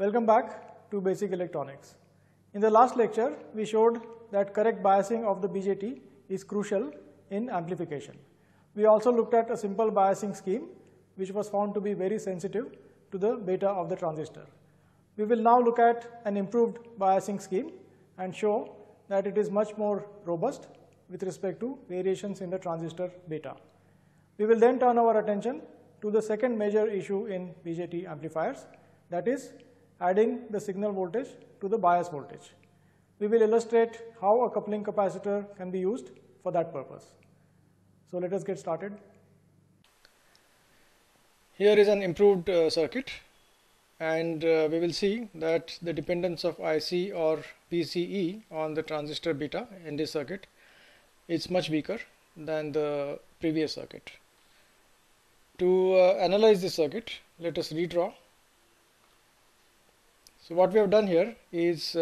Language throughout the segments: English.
Welcome back to Basic Electronics. In the last lecture, we showed that correct biasing of the BJT is crucial in amplification. We also looked at a simple biasing scheme which was found to be very sensitive to the beta of the transistor. We will now look at an improved biasing scheme and show that it is much more robust with respect to variations in the transistor beta. We will then turn our attention to the second major issue in BJT amplifiers, that is adding the signal voltage to the bias voltage. We will illustrate how a coupling capacitor can be used for that purpose. So let us get started. Here is an improved circuit, and we will see that the dependence of IC or PCE on the transistor beta in this circuit is much weaker than the previous circuit. To analyze this circuit, let us redraw. So what we have done here is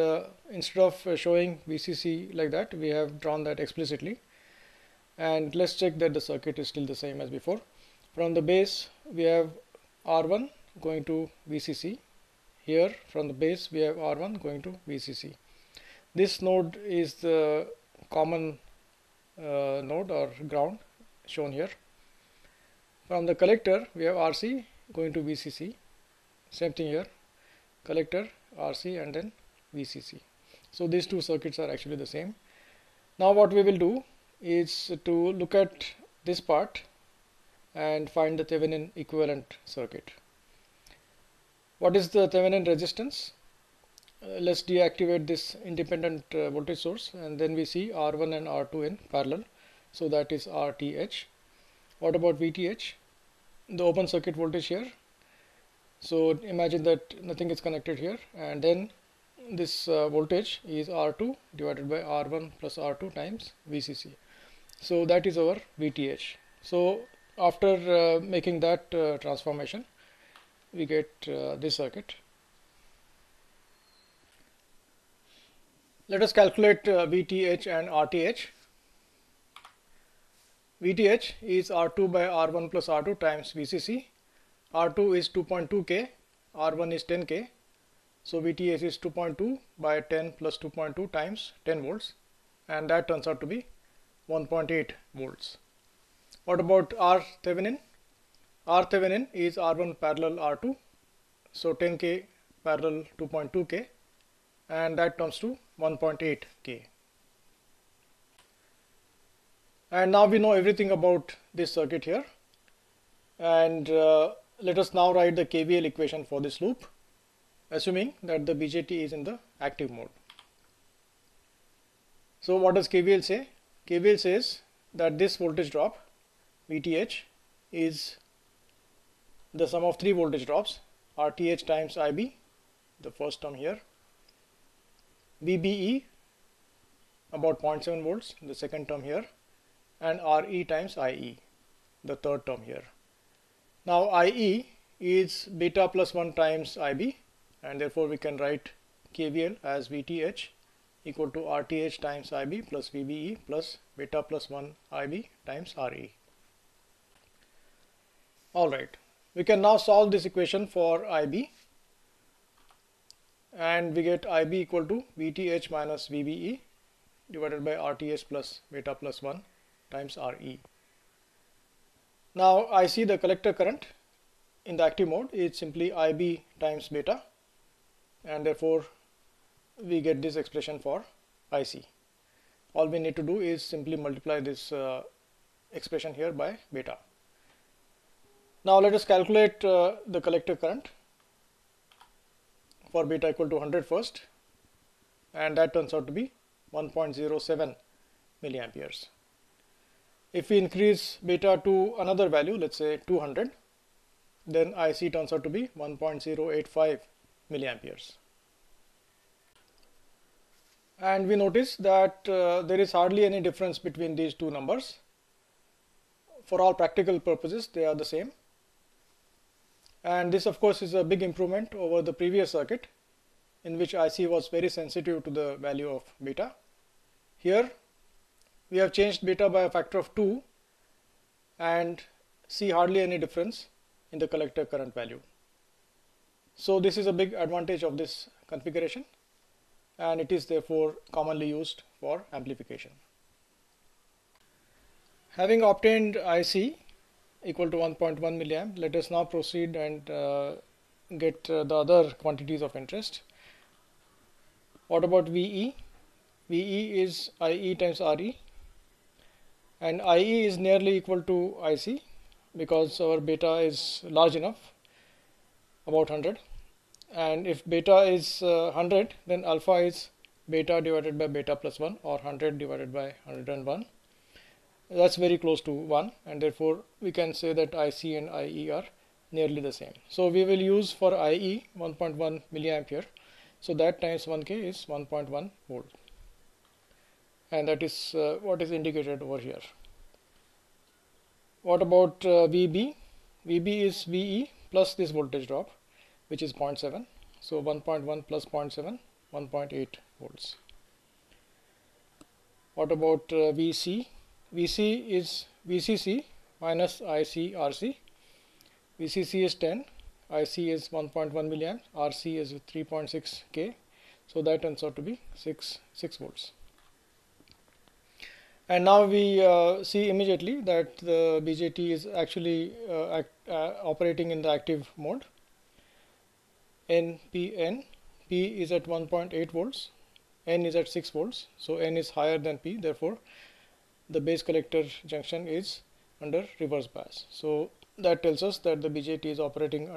instead of showing VCC like that, we have drawn that explicitly. And let's check that the circuit is still the same as before. From the base, we have R1 going to VCC. Here from the base, we have R1 going to VCC. This node is the common node or ground shown here. From the collector, we have RC going to VCC. Same thing here. Collector, RC, and then VCC. So these two circuits are actually the same. Now what we will do is to look at this part and find the Thevenin equivalent circuit. What is the Thevenin resistance? Let's deactivate this independent voltage source, and then we see R1 and R2 in parallel. So that is RTH. What about VTH? The open circuit voltage here. So imagine that nothing is connected here, and then this voltage is R2 divided by R1 plus R2 times VCC. So that is our VTH. So after making that transformation, we get this circuit. Let us calculate VTH and RTH. VTH is R2 by R1 plus R2 times VCC. R2 is 2.2 K, R1 is 10 K. So VTH is 2.2 by 10 plus 2.2 times 10 volts, and that turns out to be 1.8 volts. What about R Thevenin? R Thevenin is R1 parallel R2, so 10 K parallel 2.2 K, and that comes to 1.8 K. And now we know everything about this circuit here, and let us now write the KVL equation for this loop, assuming that the BJT is in the active mode. So what does KVL say? KVL says that this voltage drop, VTH, is the sum of three voltage drops, RTH times IB, the first term here, VBE, about 0.7 volts, the second term here, and RE times IE, the third term here. Now IE is beta plus 1 times IB, and therefore we can write KVL as VTH equal to RTH times IB plus VBE plus beta plus 1 IB times RE. Alright, we can now solve this equation for IB, and we get IB equal to VTH minus VBE divided by RTH plus beta plus 1 times RE. Now I see the collector current in the active mode is simply IB times beta, and therefore we get this expression for IC. All we need to do is simply multiply this expression here by beta. Now let us calculate the collector current for beta equal to 100 first, and that turns out to be 1.07 milliamperes. If we increase beta to another value, let's say 200, then IC turns out to be 1.085 milliamperes. And we notice that there is hardly any difference between these two numbers. For all practical purposes, they are the same. And this of course is a big improvement over the previous circuit, in which IC was very sensitive to the value of beta. Here we have changed beta by a factor of 2 and see hardly any difference in the collector current value. So this is a big advantage of this configuration, and it is therefore commonly used for amplification. Having obtained IC equal to 1.1 milliamp, let us now proceed and get the other quantities of interest. What about VE? VE is IE times RE, and IE is nearly equal to IC because our beta is large enough, about 100, and if beta is 100, then alpha is beta divided by beta plus 1, or 100 divided by 101. That's very close to 1, and therefore we can say that IC and IE are nearly the same. So we will use for IE 1.1 milliampere, so that times 1K is 1.1 volt, and that is what is indicated over here. What about VB? VB is VE plus this voltage drop, which is 0.7, so 1.1 plus 0.7, 1.8 volts. What about VC? VC is VCC minus ICRC. VCC is 10, IC is 1.1 milliamp, RC is 3.6 K, so that turns out to be 6 volts. And now we see immediately that the BJT is actually operating in the active mode. NPN, P is at 1.8 volts, N is at 6 volts, so N is higher than P, therefore the base collector junction is under reverse bias. So that tells us that the BJT is operating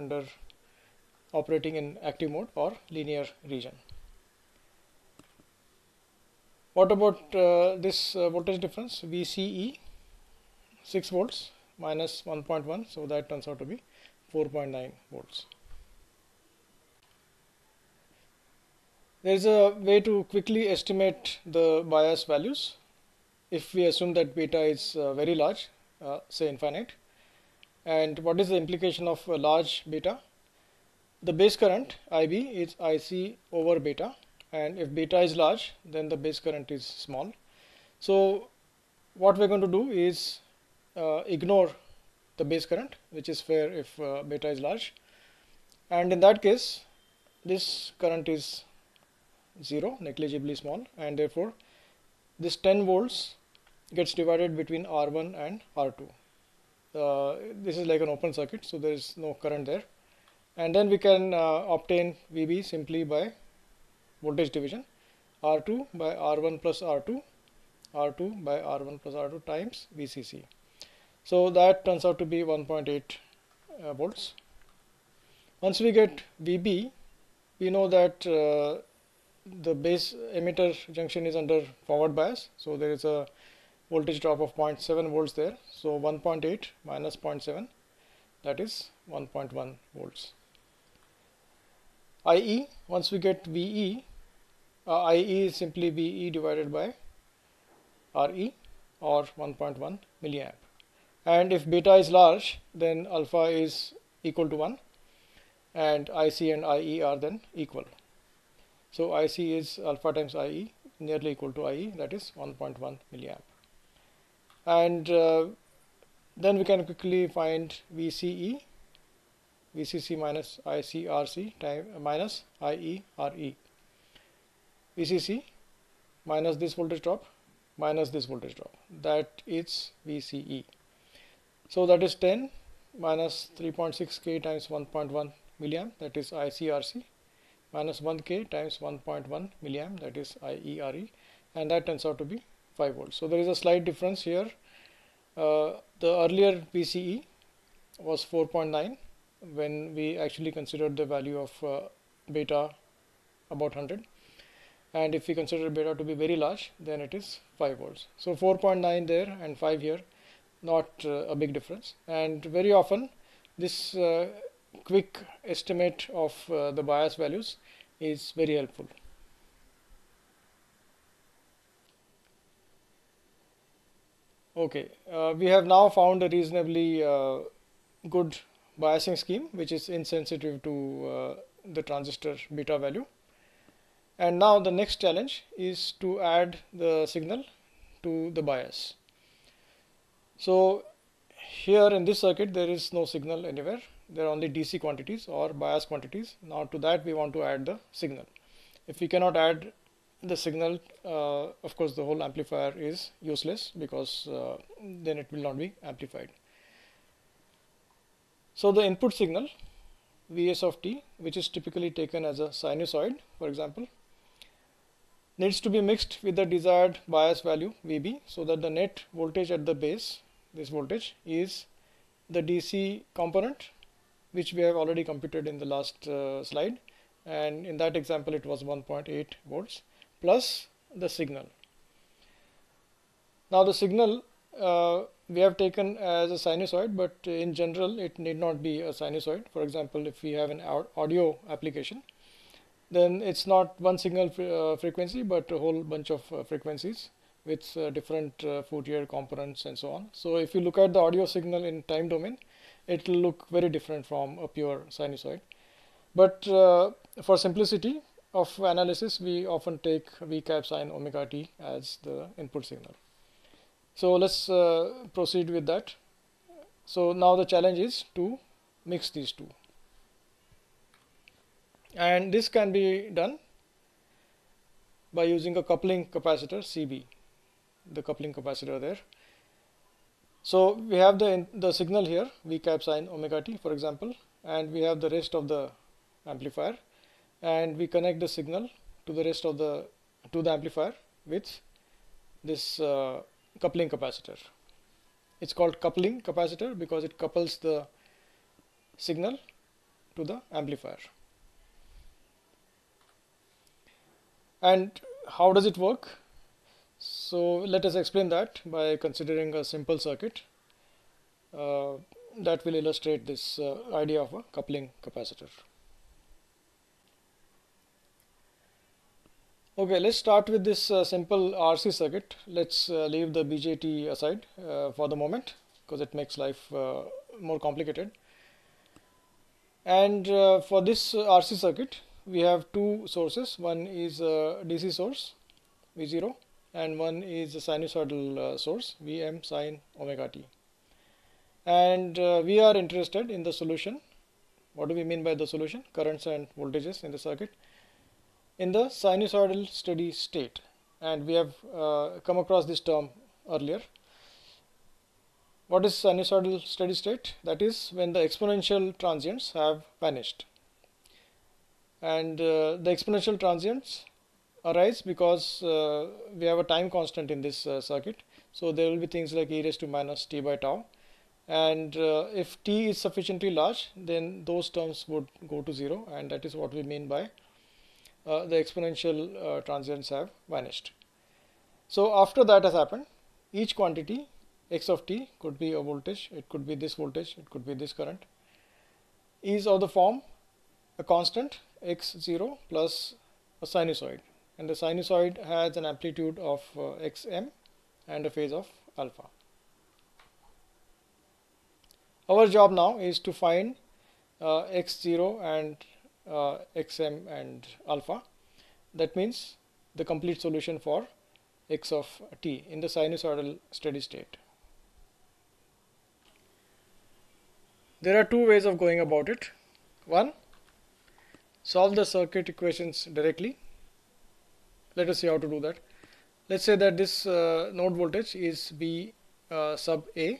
in active mode or linear region. What about this voltage difference? VCE 6 volts minus 1.1, so that turns out to be 4.9 volts. There is a way to quickly estimate the bias values if we assume that beta is very large, say infinite. And what is the implication of a large beta? The base current IB is IC over beta, and if beta is large, then the base current is small. So what we're going to do is ignore the base current, which is fair if beta is large, and in that case this current is 0, negligibly small, and therefore this 10 volts gets divided between R1 and R2. This is like an open circuit, so there is no current there, and then we can obtain VB simply by voltage division, R2 by R1 plus R2, R2 by R1 plus R2 times VCC. So that turns out to be 1.8 volts. Once we get VB, we know that the base emitter junction is under forward bias, so there is a voltage drop of 0.7 volts there, so 1.8 minus 0.7, that is 1.1 volts. IE, once we get VE, IE is simply VE divided by RE, or 1.1 milliamp, and if beta is large, then alpha is equal to 1, and IC and IE are then equal. So IC is alpha times IE, nearly equal to IE, that is 1.1 milliamp. And then we can quickly find VCE, VCC minus ICRC minus IERE. VCC minus this voltage drop minus this voltage drop, that is VCE. So that is 10 minus 3.6 K times 1.1 milliamp, that is ICRC, minus 1 K times 1.1 milliamp, that is IERE, and that turns out to be 5 volts. So there is a slight difference here. The earlier VCE was 4.9 when we actually considered the value of beta about 100, and if we consider beta to be very large, then it is 5 volts. So 4.9 there and 5 here, not a big difference, and very often this quick estimate of the bias values is very helpful. Okay, we have now found a reasonably good biasing scheme which is insensitive to the transistor beta value. And now the next challenge is to add the signal to the bias. So here in this circuit there is no signal anywhere. There are only DC quantities or bias quantities. Now to that we want to add the signal. If we cannot add the signal, of course the whole amplifier is useless, because then it will not be amplified. So the input signal Vs of t, which is typically taken as a sinusoid, for example, needs to be mixed with the desired bias value Vb, so that the net voltage at the base, this voltage, is the DC component, which we have already computed in the last slide, and in that example it was 1.8 volts, plus the signal. Now the signal we have taken as a sinusoid, but in general it need not be a sinusoid. For example, if we have an audio application, then it's not one single frequency, but a whole bunch of frequencies with different Fourier components and so on. So if you look at the audio signal in time domain, it will look very different from a pure sinusoid. But for simplicity of analysis, we often take V cap sine omega t as the input signal. So let's proceed with that. So now the challenge is to mix these two, and this can be done by using a coupling capacitor CB, the coupling capacitor there. So we have the signal here, V cap sine omega t, for example, and we have the rest of the amplifier, and we connect the signal to the rest of the amplifier with this coupling capacitor. It's called coupling capacitor because it couples the signal to the amplifier. And how does it work? So let us explain that by considering a simple circuit that will illustrate this idea of a coupling capacitor. Okay, let's start with this simple RC circuit. Let's leave the BJT aside for the moment, because it makes life more complicated. And for this RC circuit, we have two sources. One is a DC source, V0, and one is a sinusoidal source, Vm sine omega t. And we are interested in the solution. What do we mean by the solution? Currents and voltages in the circuit in the sinusoidal steady state, and we have come across this term earlier. What is sinusoidal steady state? That is when the exponential transients have vanished, and the exponential transients arise because we have a time constant in this circuit. So there will be things like e raised to minus t by tau, and if t is sufficiently large, then those terms would go to zero, and that is what we mean by the exponential transients have vanished. So after that has happened, each quantity x of t, could be a voltage, it could be this voltage, it could be this current, is of the form a constant x0 plus a sinusoid, and the sinusoid has an amplitude of xm and a phase of alpha. Our job now is to find x0 and xm and alpha. That means the complete solution for x of t in the sinusoidal steady state. There are two ways of going about it. One, solve the circuit equations directly. Let us see how to do that. Let's say that this node voltage is V sub A,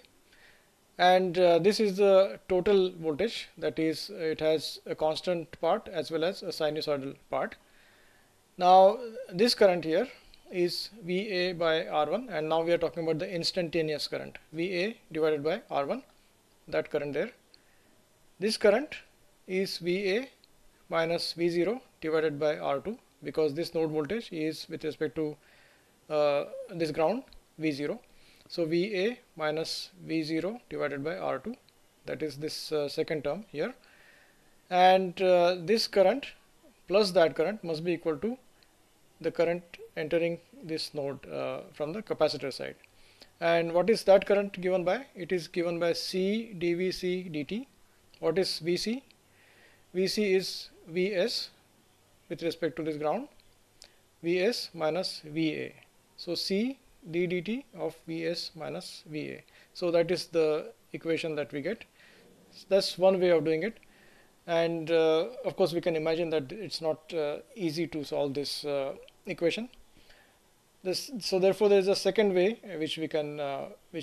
and this is the total voltage, that is, it has a constant part as well as a sinusoidal part. Now this current here is VA by R1, and now we are talking about the instantaneous current, VA divided by R1, that current there. This current is VA minus V0 divided by R2, because this node voltage is with respect to this ground, V0. So VA minus V0 divided by R2, that is this second term here, and this current plus that current must be equal to the current entering this node from the capacitor side. And what is that current given by? It is given by C dVc dt. What is Vc? Vc is Vs with respect to this ground, Vs minus Va. So C d dt of Vs minus Va. So that is the equation that we get. That's one way of doing it. And of course, we can imagine that it's not easy to solve this equation. So therefore, there is a second way which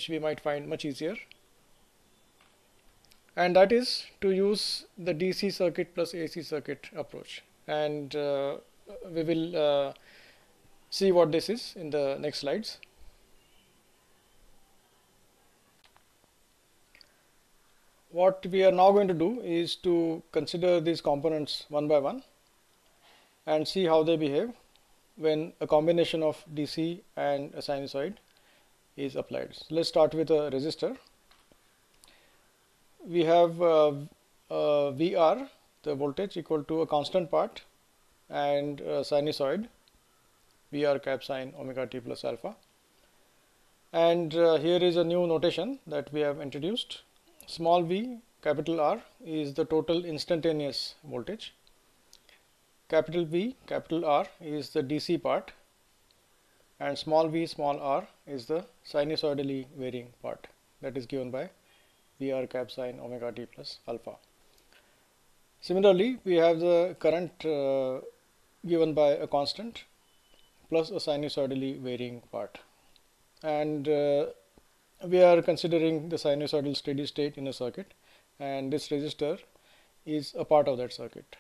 we might find much easier, and that is to use the DC circuit plus AC circuit approach. And we will see what this is in the next slides. What we are now going to do is to consider these components one by one and see how they behave when a combination of DC and a sinusoid is applied. So let's start with a resistor. We have VR, the voltage, equal to a constant part, and a sinusoid, VR cap sine omega t plus alpha. And here is a new notation that we have introduced. Small v, capital R, is the total instantaneous voltage. Capital V, capital R, is the DC part, and small v, small r, is the sinusoidally varying part, that is given by VR cap sine omega t plus alpha. Similarly, we have the current given by a constant plus a sinusoidally varying part, and we are considering the sinusoidal steady state in a circuit, and this resistor is a part of that circuit.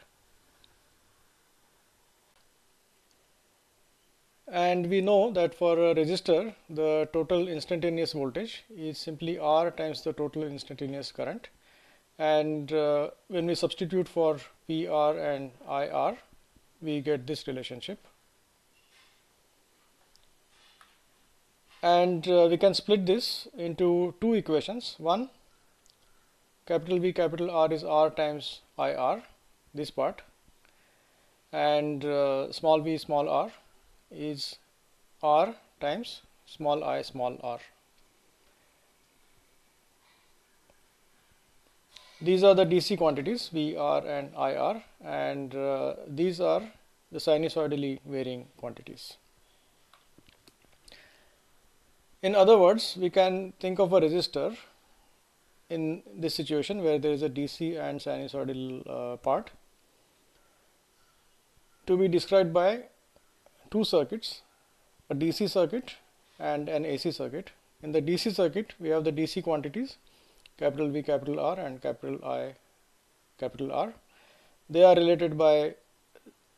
And we know that for a resistor, the total instantaneous voltage is simply R times the total instantaneous current. And when we substitute for PR and IR, we get this relationship. And we can split this into two equations. One, capital V, capital R is R times IR, this part, and small v, small r is R times small I, small r. These are the DC quantities VR and IR, and these are the sinusoidally varying quantities. In other words, we can think of a resistor in this situation where there is a DC and sinusoidal part to be described by two circuits, a DC circuit and an AC circuit. In the DC circuit, we have the DC quantities, capital V, capital R, and capital I, capital R. They are related by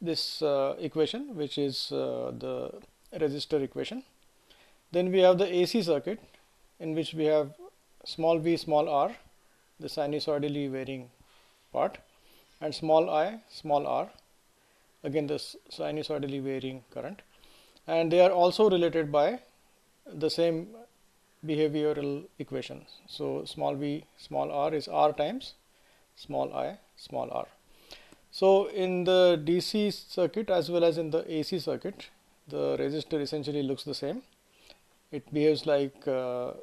this equation, which is the resistor equation. Then we have the AC circuit, in which we have small v, small r, the sinusoidally varying part, and small I, small r, again the sinusoidally varying current, and they are also related by the same behavioral equation. So small v, small r is R times small I, small r. So in the DC circuit as well as in the AC circuit, the resistor essentially looks the same. It behaves like a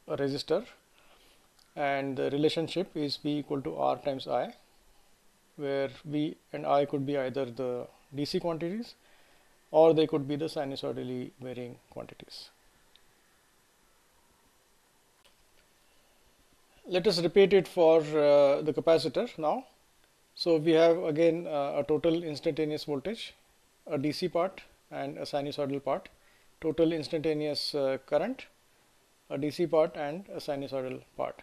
resistor, and the relationship is V equal to R times I, where V and I could be either the DC quantities or they could be the sinusoidally varying quantities. Let us repeat it for the capacitor now. So we have again a total instantaneous voltage, a DC part and a sinusoidal part, total instantaneous current, a DC part and a sinusoidal part.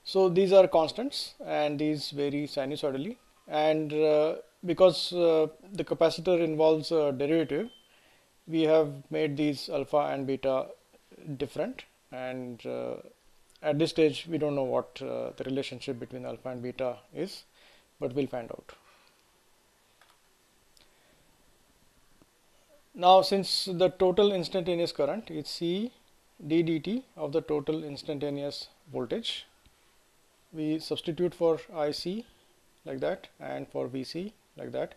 So these are constants and these vary sinusoidally, and because the capacitor involves a derivative, we have made these alpha and beta different, and at this stage we don't know what the relationship between alpha and beta is, but we'll find out. Now, since the total instantaneous current is C d dt of the total instantaneous voltage, we substitute for IC like that and for VC like that,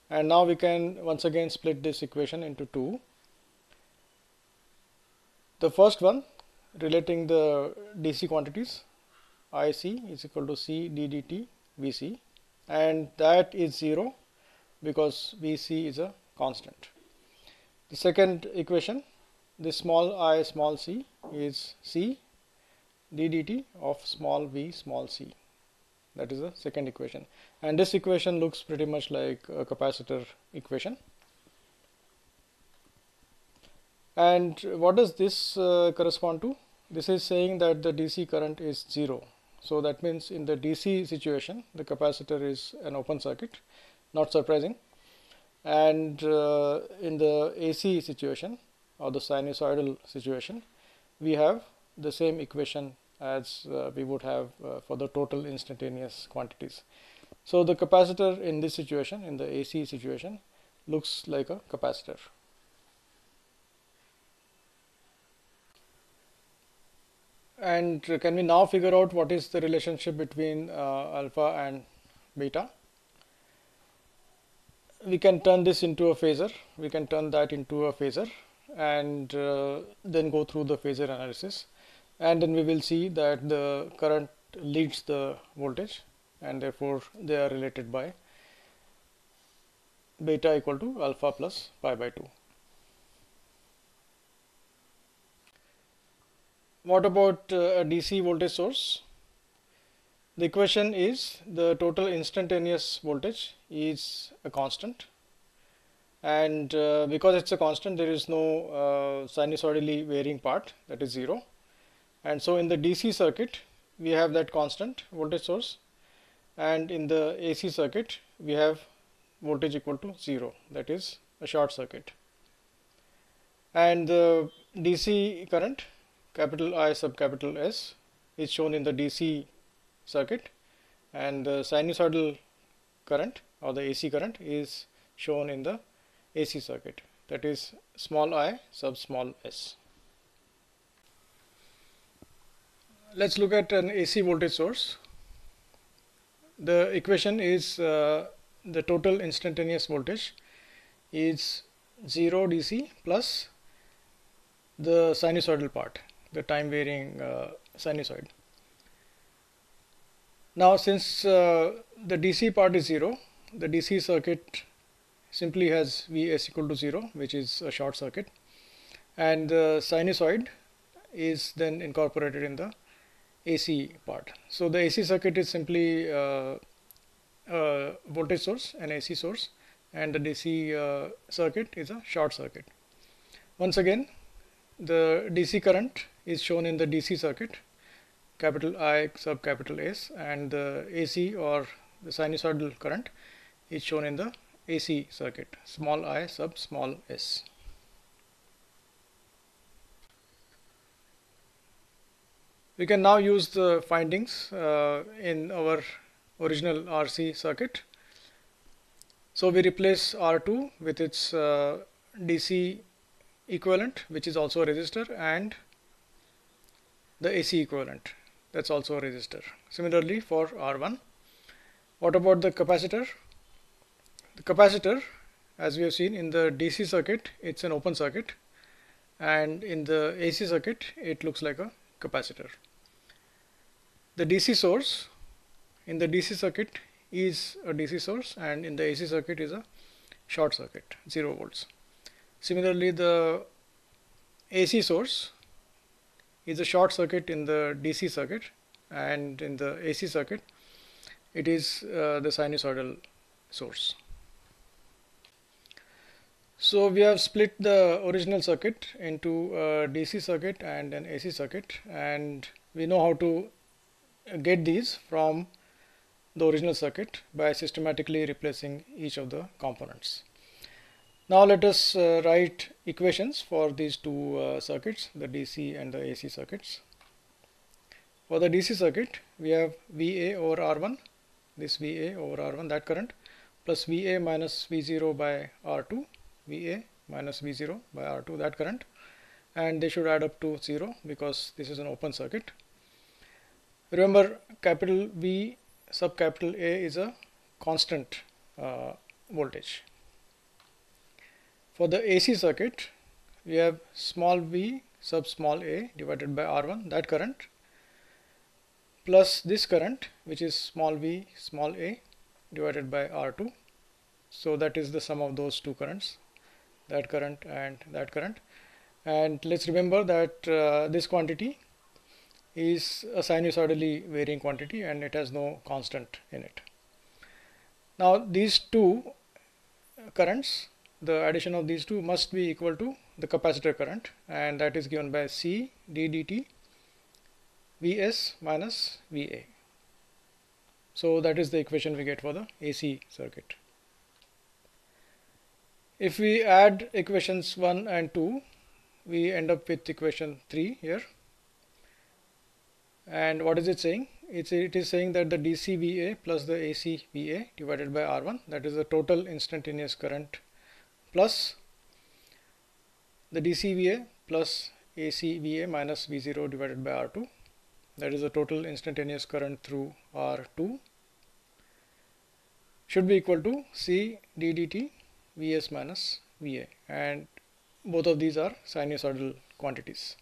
and now we can once again split this equation into two. The first one relating the DC quantities, IC is equal to C d dt VC, and that is 0 because VC is a constant. The second equation, this small I, small c, is C d dt of small v small c. That is the second equation, and this equation looks pretty much like a capacitor equation. And what does this correspond to? This is saying that the DC current is 0. So that means in the DC situation, the capacitor is an open circuit, not surprising. And in the AC situation or the sinusoidal situation, we have the same equation as we would have for the total instantaneous quantities. So the capacitor in this situation, in the AC situation, looks like a capacitor. And can we now figure out what is the relationship between alpha and beta? We can turn this into a phasor. We can turn that into a phasor and then go through the phasor analysis. And then we will see that the current leads the voltage, and therefore they are related by beta equal to alpha plus pi by 2. What about a DC voltage source? The equation is the total instantaneous voltage is a constant, and because it's a constant, there is no sinusoidally varying part, that is 0. And so in the DC circuit we have that constant voltage source, and in the AC circuit we have voltage equal to 0, that is a short circuit. And the DC current, capital I sub capital S, is shown in the DC circuit, and the sinusoidal current or the AC current is shown in the AC circuit, that is small I sub small s. Let's look at an AC voltage source. The equation is the total instantaneous voltage is 0 DC plus the sinusoidal part, the time varying sinusoid. Now since the DC part is 0, the DC circuit simply has Vs equal to 0, which is a short circuit, and the sinusoid is then incorporated in the AC part. So the AC circuit is simply a voltage source, an AC source, and the DC circuit is a short circuit. Once again, the DC current is shown in the DC circuit, capital I sub capital S, and the AC or the sinusoidal current is shown in the AC circuit, small I sub small s. We can now use the findings in our original RC circuit. So we replace R2 with its DC equivalent, which is also a resistor, and the AC equivalent, that's also a resistor. Similarly for R1. What about the capacitor? The capacitor, as we have seen in the DC circuit, it's an open circuit, and in the AC circuit it looks like a capacitor. The DC source in the DC circuit is a DC source, and in the AC circuit is a short circuit, 0 volts. Similarly, the AC source is a short circuit in the DC circuit, and in the AC circuit it is the sinusoidal source. So we have split the original circuit into a DC circuit and an AC circuit, and we know how to get these from the original circuit by systematically replacing each of the components. Now let us write equations for these two circuits, the DC and the AC circuits. For the DC circuit, we have VA over R1, this VA over R1, that current, plus VA minus V0 by R2, VA minus V0 by R2, that current, and they should add up to 0 because this is an open circuit. Remember, capital V sub capital A is a constant voltage. For the AC circuit, we have small v sub small a divided by R1, that current, plus this current, which is small v small a divided by R2. So that is the sum of those two currents, that current and that current. And let's remember that this quantity is a sinusoidally varying quantity and it has no constant in it. Now these two currents, the addition of these two must be equal to the capacitor current, and that is given by C d dt Vs minus Va. So that is the equation we get for the AC circuit. If we add equations 1 and 2, we end up with equation 3 here. And what is it saying? It is saying that the DC VA plus the AC VA divided by R1, that is the total instantaneous current, plus the DC VA plus AC VA minus V0 divided by R2, that is the total instantaneous current through R2, should be equal to C d dt Vs minus Va, and both of these are sinusoidal quantities.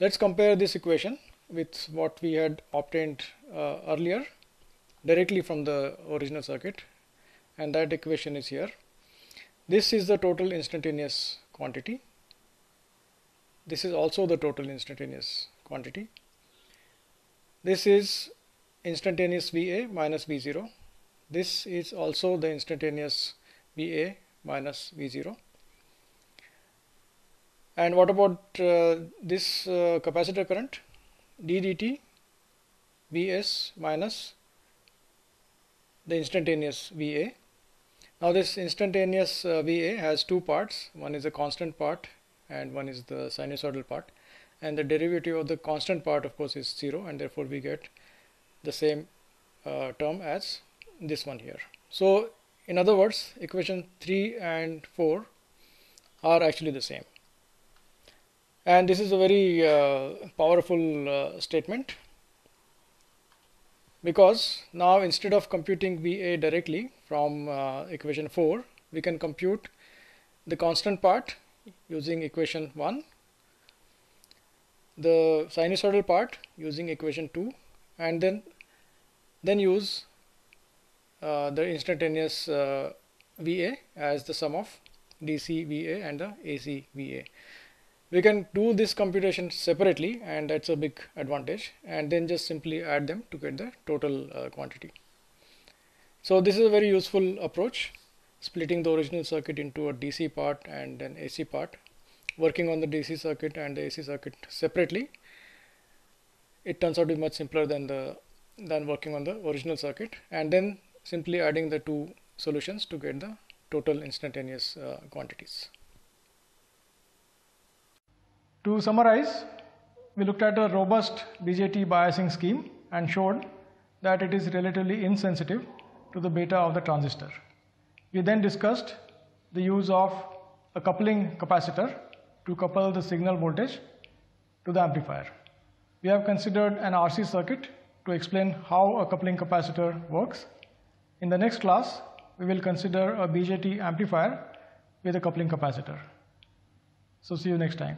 Let's compare this equation with what we had obtained earlier directly from the original circuit, and that equation is here. This is the total instantaneous quantity. This is also the total instantaneous quantity. This is instantaneous Va minus V0. This is also the instantaneous Va minus V0. And what about this capacitor current? d dt Vs minus the instantaneous Va. Now this instantaneous Va has two parts. One is the constant part and one is the sinusoidal part, and the derivative of the constant part of course is 0, and therefore we get the same term as this one here. So in other words, equation 3 and 4 are actually the same. And this is a very powerful statement, because now instead of computing Va directly from equation 4, we can compute the constant part using equation 1, the sinusoidal part using equation 2, and then use the instantaneous Va as the sum of DC Va and the AC Va. We can do this computation separately, and that's a big advantage, and then just simply add them to get the total quantity. So this is a very useful approach, splitting the original circuit into a DC part and an AC part, working on the DC circuit and the AC circuit separately. It turns out to be much simpler than working on the original circuit, and then simply adding the two solutions to get the total instantaneous quantities. To summarize, we looked at a robust BJT biasing scheme and showed that it is relatively insensitive to the beta of the transistor. We then discussed the use of a coupling capacitor to couple the signal voltage to the amplifier. We have considered an RC circuit to explain how a coupling capacitor works. In the next class, we will consider a BJT amplifier with a coupling capacitor. So see you next time.